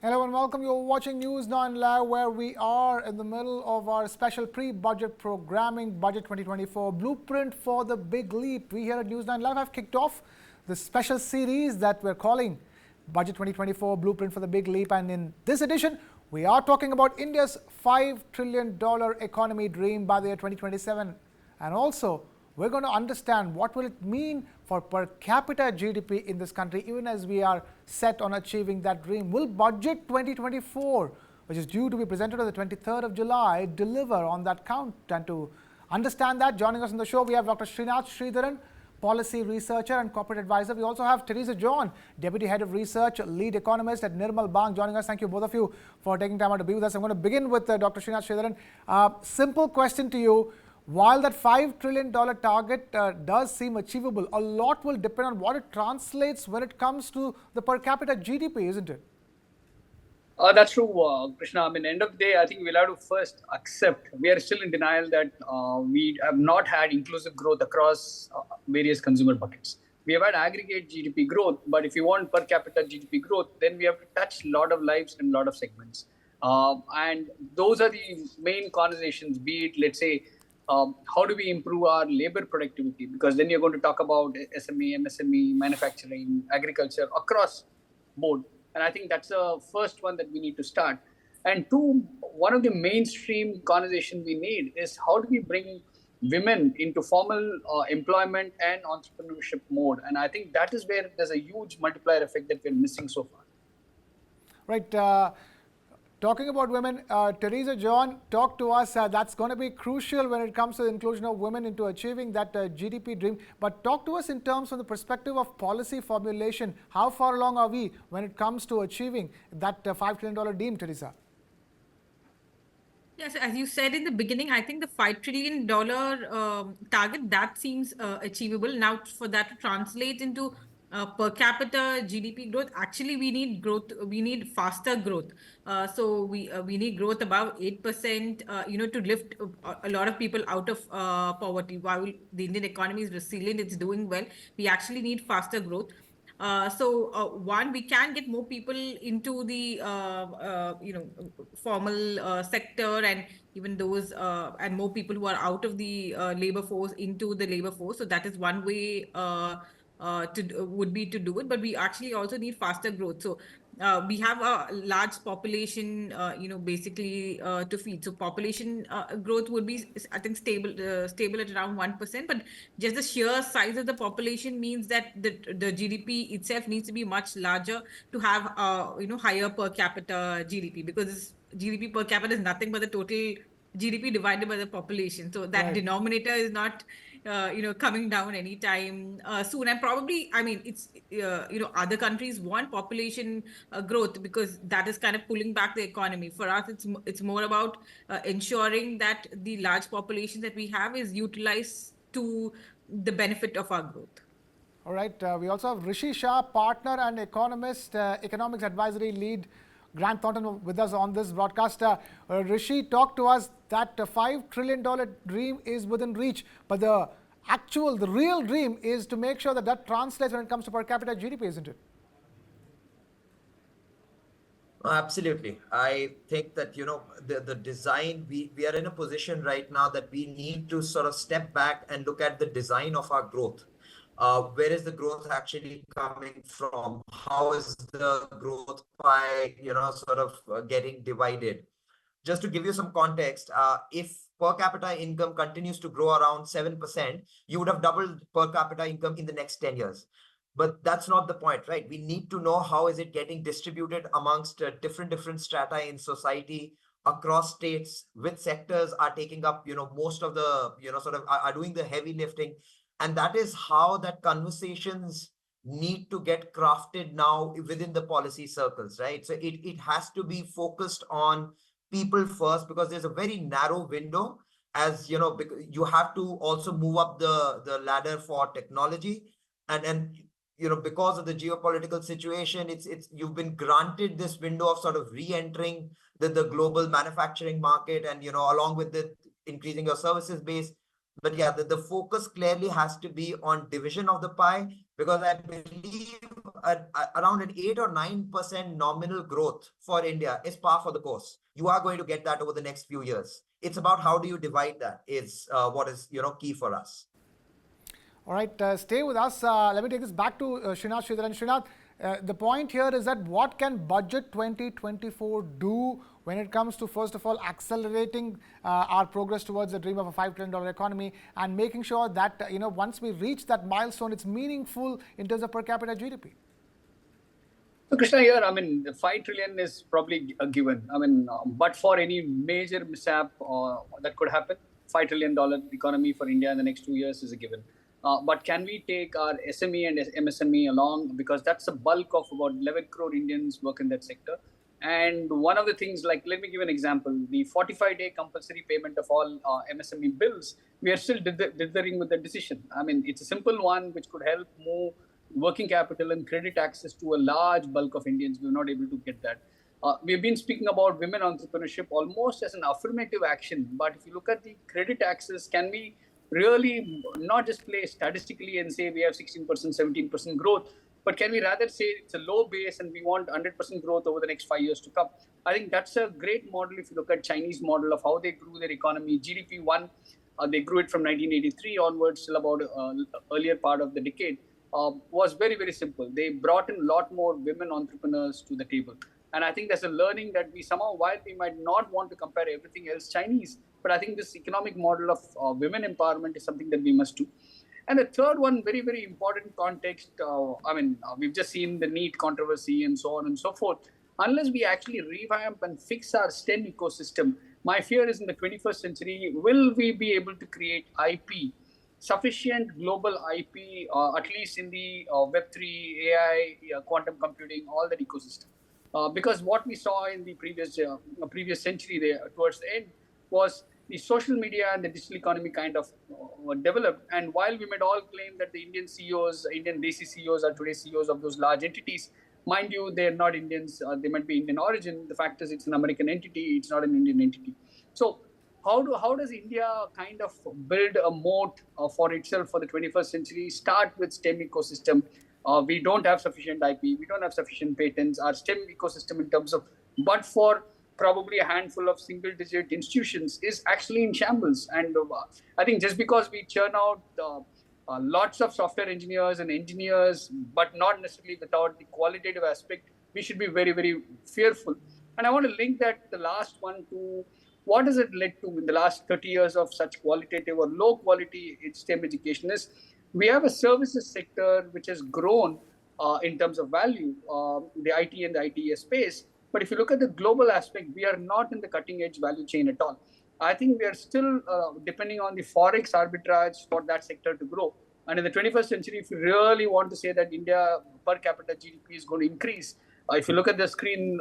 Hello and welcome. You're watching News 9 Live, where we are in the middle of our special pre-budget programming, Budget 2024 Blueprint for the Big Leap. We here at News 9 Live have kicked off the special series that we're calling Budget 2024 Blueprint for the Big Leap. And in this edition, we are talking about India's $5 trillion economy dream by the year 2027. And also, we're going to understand what will it mean for per capita GDP in this country, even as we are set on achieving that dream. Will Budget 2024, which is due to be presented on the 23rd of July, deliver on that count? And to understand that, joining us on the show, we have Dr Srinath Sridharan, policy researcher and corporate advisor. We also have Teresa John, deputy head of research, lead economist at Nirmal Bang, joining us. Thank you, both of you, for taking time out to be with us. I'm going to begin with Dr Srinath Sridharan. Simple question to you. While that $5 trillion target does seem achievable, a lot will depend on what it translates when it comes to the per capita GDP, isn't it? That's true, Krishna. I mean, end of the day, I think we'll have to first accept we are still in denial that we have not had inclusive growth across various consumer buckets. We have had aggregate GDP growth, but if you want per capita GDP growth, then we have to touch a lot of lives and a lot of segments. And those are the main conversations, be it, let's say, how do we improve our labor productivity? Because then you're going to talk about SME, MSME, manufacturing, agriculture across board. And I think that's the first one that we need to start. And two, one of the mainstream conversation we need is how do we bring women into formal employment and entrepreneurship mode? And I think that is where there's a huge multiplier effect that we're missing so far. Right. Talking about women, Teresa John, talk to us. That's going to be crucial when it comes to the inclusion of women into achieving that GDP dream. But talk to us in terms from the perspective of policy formulation. How far along are we when it comes to achieving that $5 trillion dream, Teresa? Yes, as you said in the beginning, I think the $5 trillion target, that seems achievable. Now, for that to translate into per capita GDP growth, actually we need growth. We need faster growth. So we need growth above 8%. To lift a lot of people out of poverty. While the Indian economy is resilient, it's doing well. We actually need faster growth. One, we can get more people into the formal sector, and even those and more people who are out of the labor force into the labor force. So that is one way would be to do it, but we actually also need faster growth. So we have a large population, basically to feed. So population growth would be, I think, stable at around 1%. But just the sheer size of the population means that the GDP itself needs to be much larger to have higher per capita GDP, because GDP per capita is nothing but the total GDP divided by the population. So that denominator is not coming down anytime soon. And probably, I mean, it's other countries want population growth because that is kind of pulling back the economy. For us, it's more about ensuring that the large population that we have is utilized to the benefit of our growth. All right. We also have Rishi Shah, partner and economist, economics advisory lead, Grant Thornton, with us on this broadcast. Rishi, talk to us that $5 trillion dream is within reach, but the real dream is to make sure that that translates when it comes to per capita GDP, isn't it? Absolutely. I think that, the design, we are in a position right now that we need to sort of step back and look at the design of our growth. Where is the growth actually coming from? How is the growth pie, sort of getting divided? Just to give you some context, if per capita income continues to grow around 7%, you would have doubled per capita income in the next 10 years. But that's not the point, right? We need to know how is it getting distributed amongst different strata in society across states, which sectors are taking up, most of the, sort of are doing the heavy lifting. And that is how that conversations need to get crafted now within the policy circles, right? So it has to be focused on people first, because there's a very narrow window, as you have to also move up the ladder for technology. And because of the geopolitical situation, you've been granted this window of sort of re-entering the global manufacturing market, and along with the increasing your services base. But yeah, the focus clearly has to be on division of the pie, because I believe around an 8 or 9% nominal growth for India is par for the course. You are going to get that over the next few years. It's about how do you divide that is what is key for us. All right, stay with us. Let me take this back to Srinath Sridharan. Srinath, the point here is that what can Budget 2024 do when it comes to, first of all, accelerating our progress towards the dream of a $5 trillion economy and making sure that, once we reach that milestone, it's meaningful in terms of per capita GDP? So Krishna, here, the 5 trillion is probably a given. But for any major mishap that could happen, $5 trillion economy for India in the next 2 years is a given. But can we take our SME and MSME along? Because that's the bulk of about 11 crore Indians work in that sector. And one of the things, let me give an example, the 45-day compulsory payment of all MSME bills, we are still dithering with the decision. It's a simple one which could help move working capital and credit access to a large bulk of Indians. We're not able to get that. We've been speaking about women entrepreneurship almost as an affirmative action. But if you look at the credit access, can we really not just play statistically and say we have 16%, 17% growth, but can we rather say it's a low base and we want 100% growth over the next 5 years to come? I think that's a great model if you look at Chinese model of how they grew their economy. GDP 1, they grew it from 1983 onwards till about earlier part of the decade. Was very, very simple. They brought in a lot more women entrepreneurs to the table. And I think there's a learning that we somehow, while we might not want to compare everything else Chinese, but I think this economic model of women empowerment is something that we must do. And the third one, very, very important context, we've just seen the NEET controversy and so on and so forth. Unless we actually revamp and fix our STEM ecosystem, my fear is in the 21st century, will we be able to create IP, sufficient global IP, at least in the Web3, AI, quantum computing, all that ecosystem? Because what we saw in the previous century there towards the end was the social media and the digital economy kind of developed. And while we might all claim that the Indian CEOs, Indian Desi CEOs are today CEOs of those large entities, mind you, they're not Indians. They might be Indian origin. The fact is it's an American entity. It's not an Indian entity. So how does India kind of build a moat for itself for the 21st century? Start with STEM ecosystem. We don't have sufficient IP. We don't have sufficient patents. Our STEM ecosystem in terms of, but for probably a handful of single-digit institutions is actually in shambles. And I think just because we churn out lots of software engineers and engineers, but not necessarily without the qualitative aspect, we should be very, very fearful. And I want to link that the last one to what has it led to in the last 30 years of such qualitative or low quality STEM education is we have a services sector which has grown in terms of value, the IT and the ITES space. But if you look at the global aspect, we are not in the cutting edge value chain at all. I think we are still depending on the forex arbitrage for that sector to grow. And in the 21st century, if you really want to say that India per capita GDP is going to increase, if you look at the screen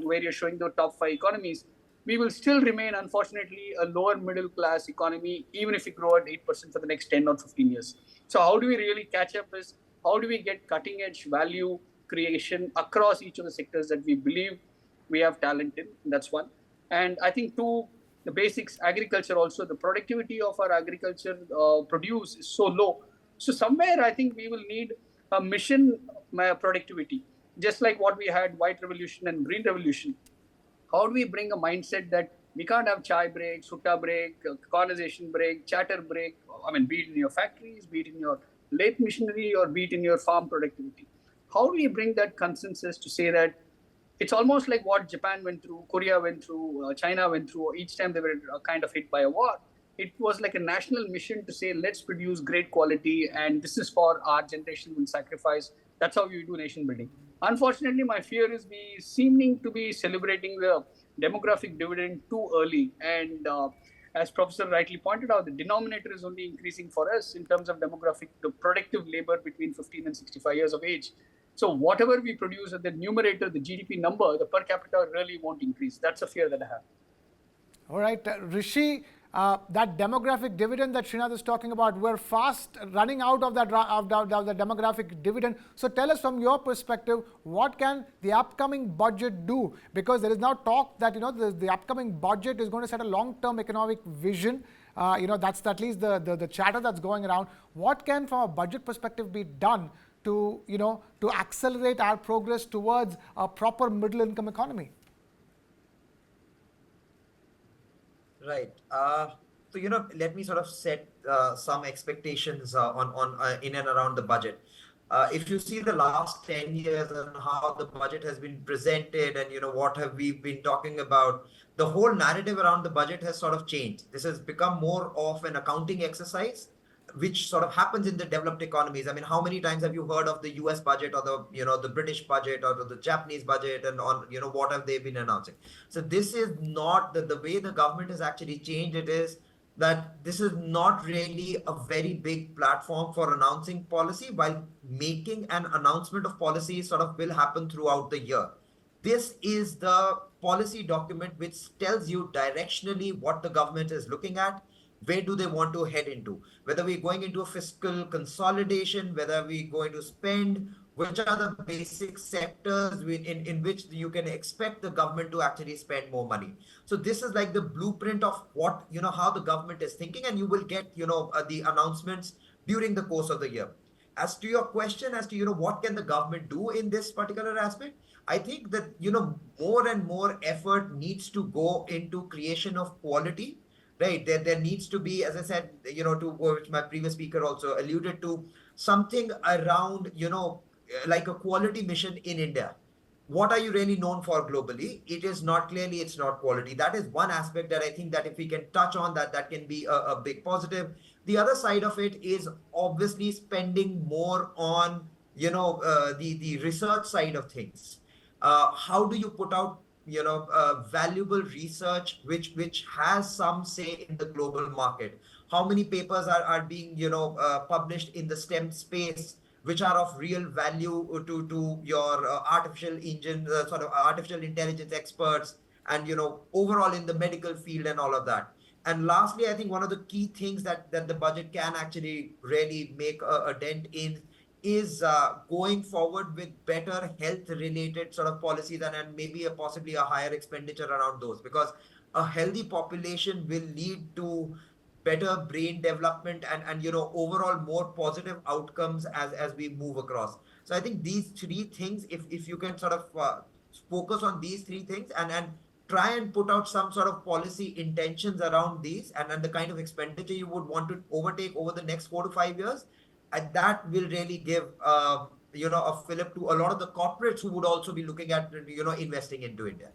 where you're showing the top 5 economies, we will still remain, unfortunately, a lower middle class economy, even if we grow at 8% for the next 10 or 15 years. So how do we really catch up is how do we get cutting edge value creation across each of the sectors that we believe we have talent in? That's one. And I think two, the basics, agriculture also, the productivity of our agriculture produce is so low. So somewhere I think we will need a mission productivity, just like what we had white revolution and green revolution. How do we bring a mindset that we can't have chai break, sutta break, conversation break, chatter break, be it in your factories, be it in your lathe machinery, or be it in your farm productivity? How do we bring that consensus to say that it's almost like what Japan went through, Korea went through, China went through, each time they were kind of hit by a war. It was like a national mission to say, let's produce great quality, and this is for our generation will sacrifice. That's how we do nation building. Unfortunately, my fear is we seeming to be celebrating the demographic dividend too early. And as Professor rightly pointed out, the denominator is only increasing for us in terms of demographic, the productive labor between 15 and 65 years of age. So whatever we produce at the numerator, the GDP number, the per capita really won't increase. That's a fear that I have. All right, Rishi, that demographic dividend that Srinath is talking about, we're fast running out of that the demographic dividend. So tell us from your perspective, what can the upcoming budget do? Because there is now talk that the upcoming budget is going to set a long-term economic vision. That's at least the chatter that's going around. What can, from a budget perspective, be done to, to accelerate our progress towards a proper middle income economy? Right. So, let me sort of set some expectations on in and around the budget. If you see the last 10 years and how the budget has been presented and, what have we been talking about, the whole narrative around the budget has sort of changed. This has become more of an accounting exercise, which sort of happens in the developed economies. I mean, how many times have you heard of the US budget or the British budget or the Japanese budget, and on, what have they been announcing? So this is not the way the government has actually changed. It is that this is not really a very big platform for announcing policy, while making an announcement of policy sort of will happen throughout the year. This is the policy document which tells you directionally what the government is looking at, where do they want to head into, whether we're going into a fiscal consolidation, whether we're going to spend, which are the basic sectors in which you can expect the government to actually spend more money. So this is like the blueprint of what, how the government is thinking, and you will get, the announcements during the course of the year. As to your question as to, what can the government do in this particular aspect, I think that, more and more effort needs to go into creation of quality. Right. There needs to be, as I said, to which my previous speaker also alluded to, something around, like a quality mission in India. What are you really known for globally? It is not clearly, it's not quality. That is one aspect that I think that if we can touch on, that can be a big positive. The other side of it is obviously spending more on, the research side of things. How do you put out valuable research which has some say in the global market? How many papers are being published in the STEM space, which are of real value to your artificial engine sort of artificial intelligence experts, and overall in the medical field and all of that. And lastly, I think one of the key things that the budget can actually really make a dent in is going forward with better health related sort of policies, and maybe possibly a higher expenditure around those, because a healthy population will lead to better brain development and overall more positive outcomes as we move across. So I think these three things, if you can sort of focus on these three things and try and put out some sort of policy intentions around these, and the kind of expenditure you would want to overtake over the next 4 to 5 years, and that will really give a fillip to a lot of the corporates who would also be looking at investing into India.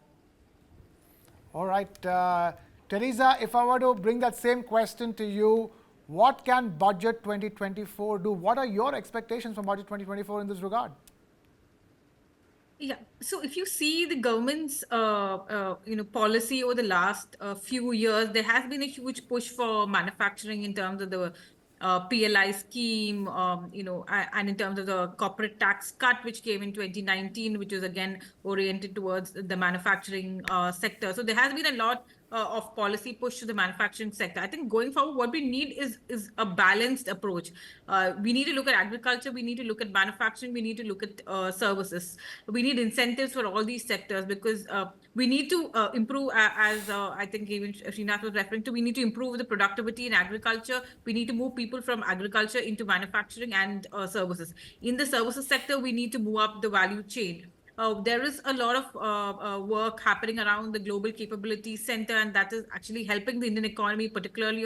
All right, Teresa, if I were to bring that same question to you, what can Budget 2024 do? What are your expectations from Budget 2024 in this regard? Yeah. So if you see the government's, policy over the last few years, there has been a huge push for manufacturing in terms of the PLI scheme, and in terms of the corporate tax cut, which came in 2019, which was again oriented towards the manufacturing sector. So there has been a lot of policy push to the manufacturing sector. I think going forward, what we need is a balanced approach. We need to look at agriculture, we need to look at manufacturing, we need to look at services. We need incentives for all these sectors, because we need to improve, as I think even Srinath was referring to, we need to improve the productivity in agriculture. We need to move people from agriculture into manufacturing and services. In the services sector, we need to move up the value chain. There is a lot of work happening around the Global Capability Center, and that is actually helping the Indian economy, particularly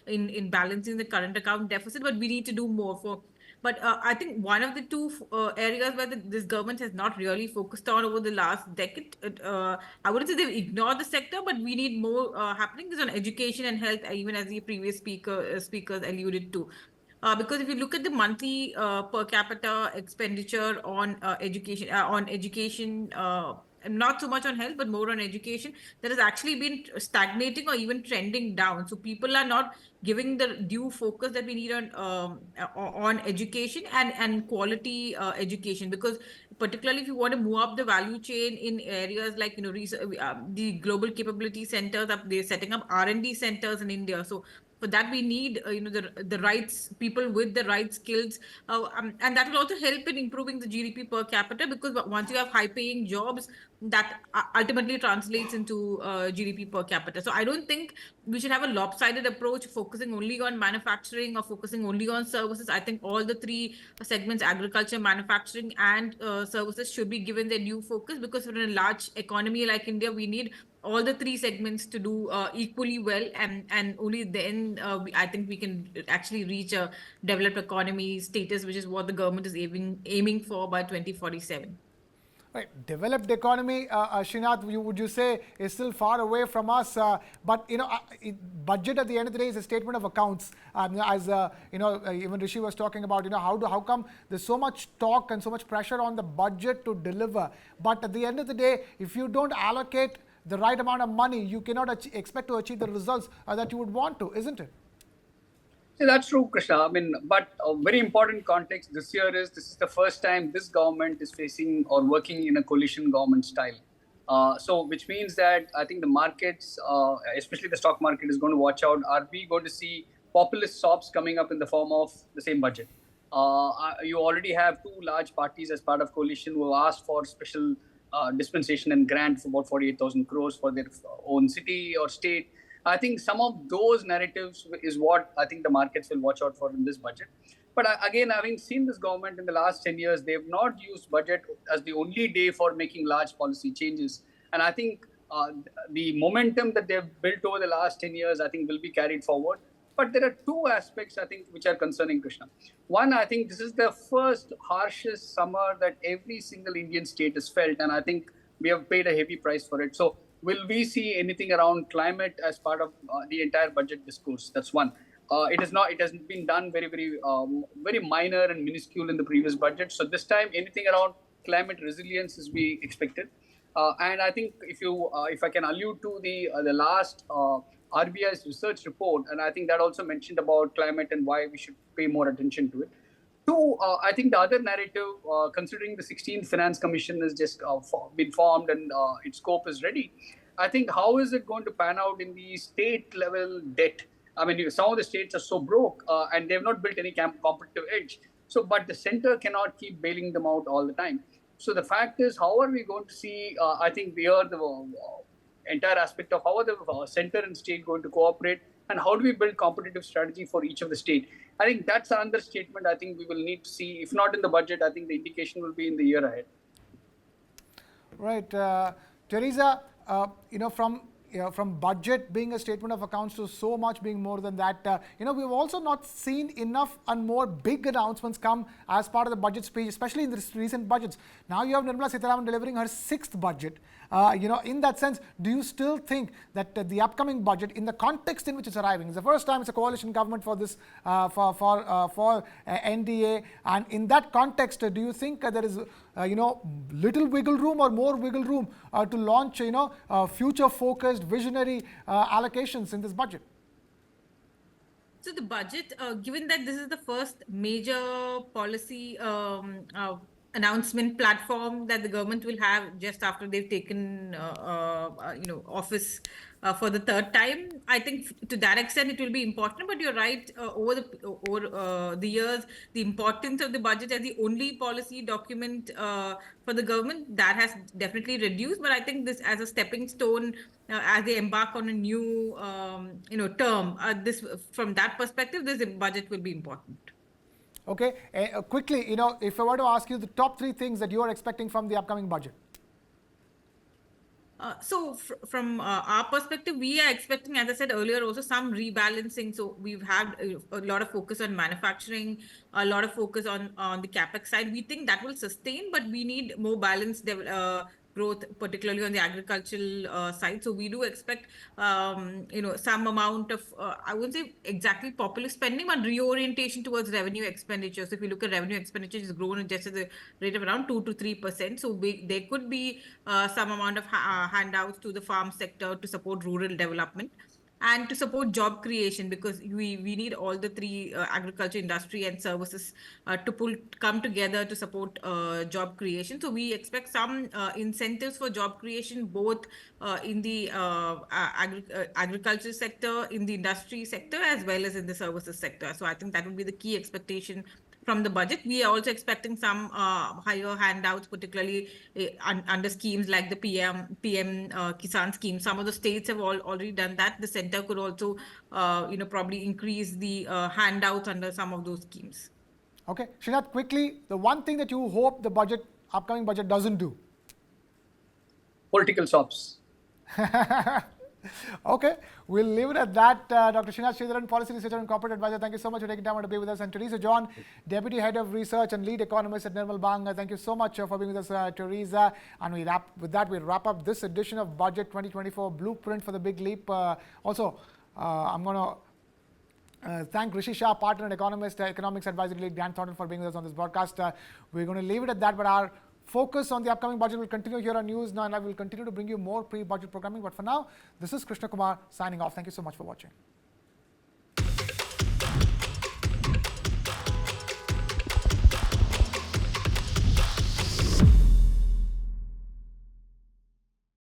in balancing the current account deficit. But we need to do more for. But I think one of the two areas where this government has not really focused on over the last decade, I wouldn't say they've ignored the sector, but we need more happening is on education and health, even as the previous speakers alluded to. Because if you look at the monthly per capita expenditure on education, not so much on health, but more on education, that has actually been stagnating or even trending down. So people are not giving the due focus that we need on education and quality education, because particularly if you want to move up the value chain in areas like the Global Capability Centers, they're setting up R&D centers in India. So for that we need the rights people with the right skills, and that will also help in improving the GDP per capita, because once you have high paying jobs, that ultimately translates into GDP per capita. So I don't think we should have a lopsided approach focusing only on manufacturing or focusing only on services. I think all the three segments, agriculture, manufacturing, and services, should be given their due focus, because in a large economy like India, we need all the three segments to do equally well, and only then I think we can actually reach a developed economy status, which is what the government is aiming for by 2047. Right. Developed economy, Srinath, would you say is still far away from us? But budget at the end of the day is a statement of accounts. As even Rishi was talking about, how come there's so much talk and so much pressure on the budget to deliver? But at the end of the day, if you don't allocate the right amount of money, you cannot expect to achieve the results that you would want to, isn't it? See, that's true, Krishna. I mean, but a very important context this year is this is the first time this government is facing or working in a coalition government style. So, which means that I think the markets, especially the stock market, is going to watch out. Are we going to see populist sobs coming up in the form of the same budget? You already have two large parties as part of coalition who have asked for special dispensation and grant for about 48,000 crores for their own city or state. I think some of those narratives is what I think the markets will watch out for in this budget. But again, having seen this government in the last 10 years, they have not used budget as the only day for making large policy changes. And I think the momentum that they've built over the last 10 years, I think will be carried forward. But there are two aspects, I think, which are concerning, Krishna. One, I think this is the first harshest summer that every single Indian state has felt. And I think we have paid a heavy price for it. So will we see anything around climate as part of the entire budget discourse? That's one. It is not. It has been done very, very minor and minuscule in the previous budget. So this time, anything around climate resilience is be expected. And I think if I can allude to the last RBI's research report, and I think that also mentioned about climate and why we should pay more attention to it. Two, I think the other narrative, considering the 16th Finance Commission has just been formed and its scope is ready, I think how is it going to pan out in the state level debt? I mean, some of the states are so broke and they have not built any competitive edge. So, but the center cannot keep bailing them out all the time. So the fact is, how are we going to see, I think we are the entire aspect of how are the center and state going to cooperate, and how do we build competitive strategy for each of the state? I think that's another statement I think we will need to see. If not in the budget, I think the indication will be in the year ahead. Right. Teresa, from budget being a statement of accounts to so much being more than that, we've also not seen enough and more big announcements come as part of the budget speech, especially in the recent budgets. Now you have Nirmala Sitharaman delivering her 6th budget. In that sense, do you still think that the upcoming budget, in the context in which it's arriving, it's the first time it's a coalition government for this for NDA, and in that context, do you think there is little wiggle room or more wiggle room to launch future-focused, visionary allocations in this budget? So the budget, given that this is the first major policy announcement platform that the government will have just after they've taken office for the 3rd time, I think to that extent it will be important. But you're right, over the years, the importance of the budget as the only policy document for the government, that has definitely reduced. But I think this as a stepping stone as they embark on a new term, this from that perspective, this budget will be important. Okay, quickly, if I were to ask you the top 3 things that you are expecting from the upcoming budget. So from our perspective, we are expecting, as I said earlier, also some rebalancing. So we've had a lot of focus on manufacturing, a lot of focus on the capex side. We think that will sustain, but we need more balanced growth, particularly on the agricultural side. So we do expect, some amount of, I wouldn't say exactly populist spending, but reorientation towards revenue expenditures. So if you look at revenue expenditures, it's grown just at the rate of around 2 to 3%. So there could be some amount of handouts to the farm sector to support rural development. and to support job creation, because we need all the three, agriculture, industry and services, to come together to support job creation. So we expect some incentives for job creation, both in the agriculture sector, in the industry sector, as well as in the services sector. So I think that would be the key expectation from the budget. We are also expecting some higher handouts, particularly under schemes like the PM Kisan scheme. Some of the states have already done that. The center could also, probably increase the handouts under some of those schemes. Okay, Srinath, quickly, the one thing that you hope the upcoming budget doesn't do. Political stops. Okay, we'll leave it at that. Dr. Srinath Sridharan, Policy Researcher and Corporate Advisor, thank you so much for taking time out to be with us. And Teresa John, Deputy Head of Research and Lead Economist at Nirmal Bang, thank you so much for being with us, Teresa. And we wrap up this edition of Budget 2024 Blueprint for the Big Leap. I'm going to thank Rishi Shah, partner and economist, economics advisory lead, Grant Thornton, for being with us on this broadcast. We're going to leave it at that, but our focus on the upcoming budget will continue here on News Now, and I will continue to bring you more pre-budget programming. But for now, this is Krishnakumar signing off. Thank you so much for watching.